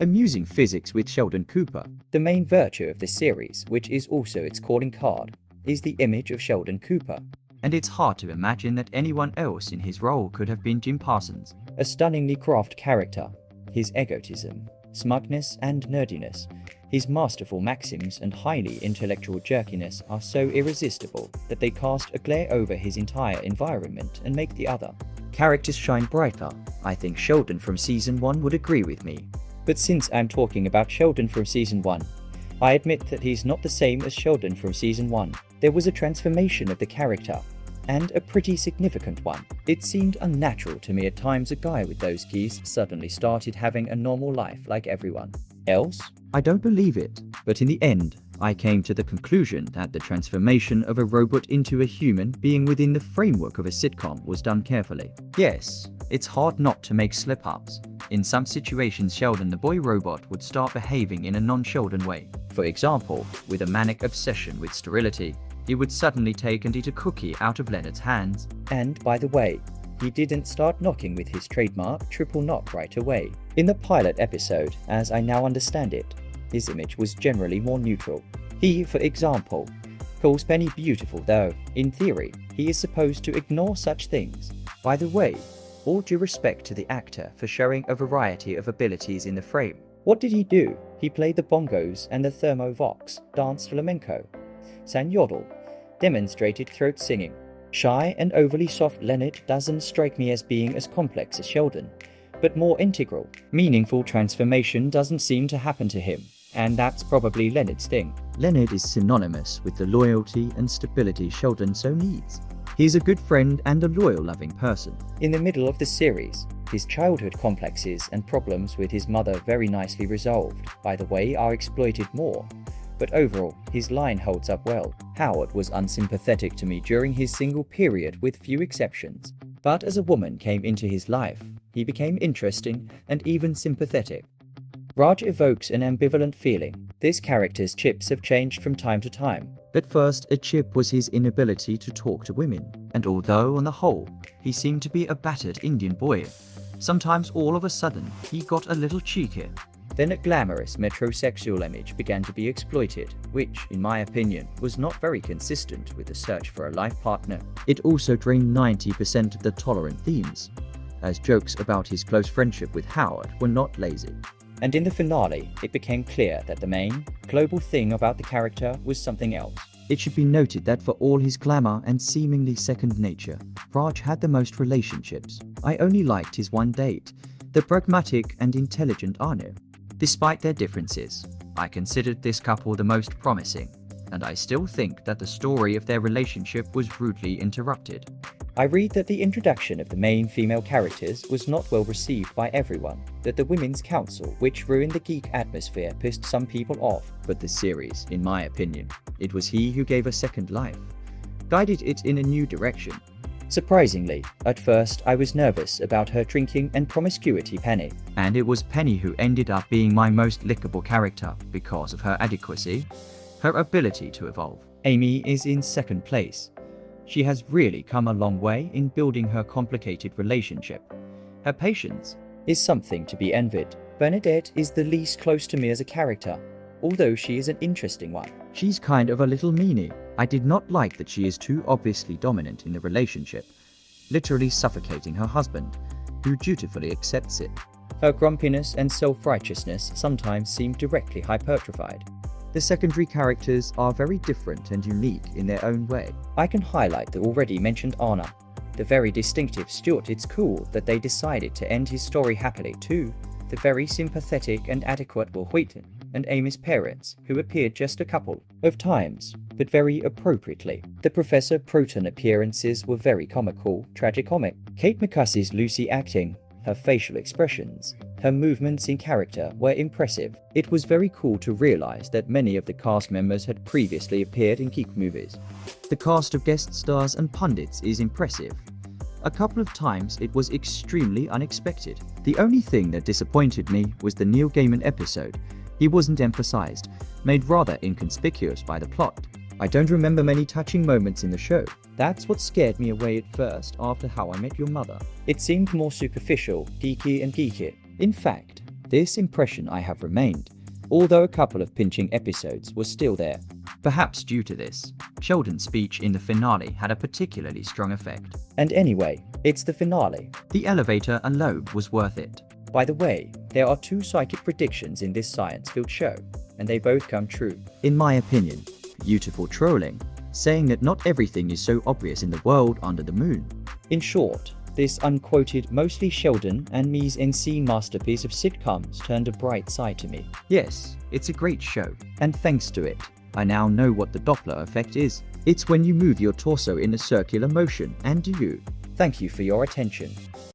Amusing physics with Sheldon Cooper. The main virtue of this series, which is also its calling card, is the image of Sheldon Cooper. And it's hard to imagine that anyone else in his role could have been Jim Parsons. A stunningly crafted character, his egotism, smugness and nerdiness, his masterful maxims and highly intellectual jerkiness are so irresistible that they cast a glare over his entire environment and make the other characters shine brighter. I think Sheldon from Season 1 would agree with me. But since I'm talking about Sheldon from Season 1, I admit that he's not the same as Sheldon from Season 1. There was a transformation of the character, and a pretty significant one. It seemed unnatural to me at times a guy with those keys suddenly started having a normal life like everyone else. I don't believe it, but in the end, I came to the conclusion that the transformation of a robot into a human being within the framework of a sitcom was done carefully. Yes, it's hard not to make slip-ups. In some situations, Sheldon the boy robot would start behaving in a non-Sheldon way. For example, with a manic obsession with sterility, he would suddenly take and eat a cookie out of Leonard's hands. And by the way, he didn't start knocking with his trademark triple knock right away. In the pilot episode, as I now understand it, his image was generally more neutral. He, for example, calls Penny beautiful, though, in theory, he is supposed to ignore such things. By the way, all due respect to the actor for showing a variety of abilities in the frame. What did he do? He played the bongos and the thermovox, danced flamenco, sang yodel, demonstrated throat singing. Shy and overly soft Leonard doesn't strike me as being as complex as Sheldon, but more integral. Meaningful transformation doesn't seem to happen to him, and that's probably Leonard's thing. Leonard is synonymous with the loyalty and stability Sheldon so needs. He's a good friend and a loyal, loving person. In the middle of the series, his childhood complexes and problems with his mother, very nicely resolved, by the way, are exploited more. But overall, his line holds up well. Howard was unsympathetic to me during his single period with few exceptions. But as a woman came into his life, he became interesting and even sympathetic. Raj evokes an ambivalent feeling. This character's chips have changed from time to time. At first, a chip was his inability to talk to women. And although on the whole, he seemed to be a battered Indian boy, sometimes all of a sudden, he got a little cheeky. Then a glamorous metrosexual image began to be exploited, which, in my opinion, was not very consistent with the search for a life partner. It also drained 90% of the tolerant themes, as jokes about his close friendship with Howard were not lazy. And in the finale, it became clear that the main, global thing about the character was something else. It should be noted that for all his glamour and seemingly second nature, Raj had the most relationships. I only liked his one date, the pragmatic and intelligent Anu. Despite their differences, I considered this couple the most promising, and I still think that the story of their relationship was rudely interrupted. I read that the introduction of the main female characters was not well received by everyone, that the Women's Council, which ruined the geek atmosphere, pissed some people off. But the series, in my opinion, it was he who gave a second life, guided it in a new direction. Surprisingly, at first I was nervous about her drinking and promiscuity Penny. And it was Penny who ended up being my most likable character because of her adequacy, her ability to evolve. Amy is in second place. She has really come a long way in building her complicated relationship. Her patience is something to be envied. Bernadette is the least close to me as a character, although she is an interesting one. She's kind of a little meanie. I did not like that she is too obviously dominant in the relationship, literally suffocating her husband, who dutifully accepts it. Her grumpiness and self-righteousness sometimes seem directly hypertrophied. The secondary characters are very different and unique in their own way. I can highlight the already mentioned Anna, the very distinctive Stuart. It's cool that they decided to end his story happily too. The very sympathetic and adequate Will Wheaton and Amy's parents, who appeared just a couple of times, but very appropriately. The Professor Proton appearances were very comical, tragicomic. Kate McCussie's Lucy acting, her facial expressions, her movements in character were impressive. It was very cool to realize that many of the cast members had previously appeared in geek movies. The cast of guest stars and pundits is impressive. A couple of times it was extremely unexpected. The only thing that disappointed me was the Neil Gaiman episode. He wasn't emphasized, made rather inconspicuous by the plot. I don't remember many touching moments in the show. That's what scared me away at first after How I Met Your Mother. It seemed more superficial, geeky and geeky. In fact, This impression I have remained, although a couple of pinching episodes were still there. Perhaps due to this, Sheldon's speech in the finale had a particularly strong effect. And anyway, it's the finale. The elevator alone was worth it. By the way, there are 2 psychic predictions in this science-filled show, and they both come true. In my opinion, beautiful trolling, saying that not everything is so obvious in the world under the moon. In short, this unquoted mostly Sheldon and me's NC masterpiece of sitcoms turned a bright side to me. Yes, it's a great show, and thanks to it, I now know what the Doppler effect is. It's when you move your torso in a circular motion, and do you? Thank you for your attention.